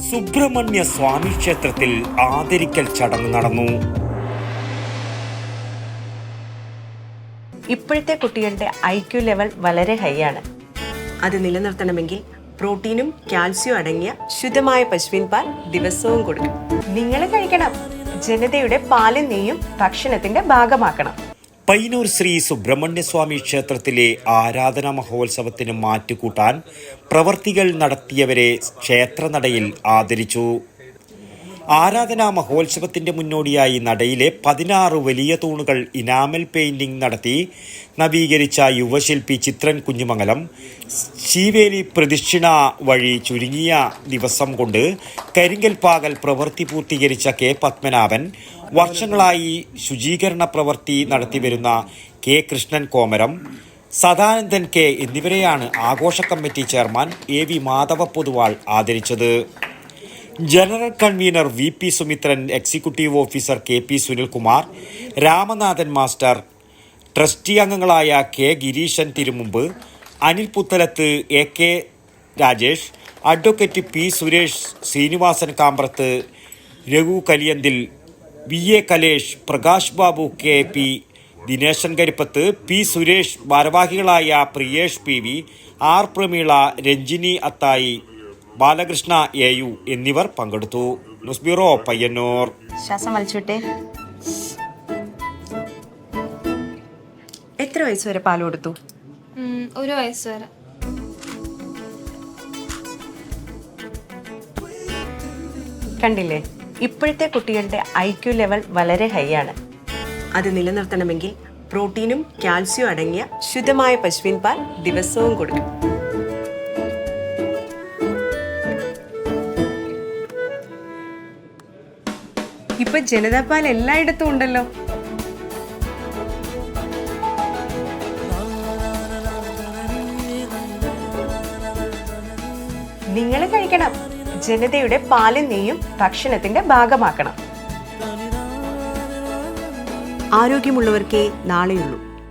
സുബ്രഹ്മണ്യ സ്വാമി ക്ഷേത്രത്തിൽ ആദരിക്കൽ ചടങ്ങ് നടന്നു. ഇപ്പോഴത്തെ കുട്ടികളുടെ IQ ലെവൽ വളരെ ഹൈ ആണ്. അത് നിലനിർത്തണമെങ്കിൽ പ്രോട്ടീനും കാൽസ്യവും അടങ്ങിയ ശുദ്ധമായ പശുവിൻ പാൽ ദിവസവും കൊടുക്കും. നിങ്ങൾ കഴിക്കണം. ജനതയുടെ പാലും നെയ്യും ഭക്ഷണത്തിന്റെ ഭാഗമാക്കണം. പയ്യന്നൂർ ശ്രീ സുബ്രഹ്മണ്യസ്വാമി ക്ഷേത്രത്തിലെ ആരാധനാ മഹോത്സവത്തിന് മാറ്റുകൂട്ടാൻ പ്രവർത്തികൾ നടത്തിയവരെ ക്ഷേത്രനടയിൽ ആദരിച്ചു. ആരാധനാ മഹോത്സവത്തിന്റെ മുന്നോടിയായി നടയിലെ 16 വലിയ തൂണുകൾ ഇനാമൽ പെയിന്റിംഗ് നടത്തി നവീകരിച്ച യുവശില്പി ചിത്രൻ കുഞ്ഞുമംഗലം ശീവേലി പ്രദക്ഷിണ വഴി ചുരുങ്ങിയ ദിവസം കൊണ്ട് കരിങ്കൽ പാകൽ പ്രവൃത്തി പൂർത്തീകരിച്ച കെ പത്മനാഭൻ, വർഷങ്ങളായി ശുചീകരണ പ്രവൃത്തി നടത്തിവരുന്ന കെ കൃഷ്ണൻ കോമരം, സദാനന്ദൻ കെ എന്നിവരെയാണ് ആഘോഷ committee chairman AV Madhava Poduval ആദരിച്ചത്. General convener VP Sumithran, executive officer KP Sunilkumar, Ramanathan master, trustee അംഗങ്ങളായ K Gireeshan Thirumumbu, Anil Puthalath, AK Rajesh, advocate P Suresh, Sreenivasan Kambrath, Raghu Kaliyanthil, VA Kalesh, Prakash Babu, KP Dineshan Karippath, P Suresh, ഭാരവാഹികളായ Priyesh PV, R Prameela, Ranjini അത്തായി, Balakrishna AU എന്നിവർ പങ്കെടുത്തു. News bureau, Payyanur. ശ്വാസം വലിച്ചോട്ടെ. എത്ര വയസ്സ് വരെ പാൽ കൊടുത്തു? 1 വയസ്സ് വരെ. കണ്ടില്ലേ, ഇപ്പോഴത്തെ കുട്ടികളുടെ IQ ലെവൽ വളരെ ഹൈ ആണ്. അത് നിലനിർത്തണമെങ്കിൽ പ്രോട്ടീനും കാൽസ്യവും അടങ്ങിയ ശുദ്ധമായ പശുവിൻ പാൽ ദിവസവും കൊടുക്കും. ഇപ്പൊ ജനതാ പാൽ എല്ലായിടത്തും ഉണ്ടല്ലോ. നിങ്ങൾ കഴിക്കണം. ജനതയുടെ പാലും നെയ്യും ഭക്ഷണത്തിന്റെ ഭാഗമാക്കണം. ആരോഗ്യമുള്ളവർക്കേ നാളെയുള്ളൂ.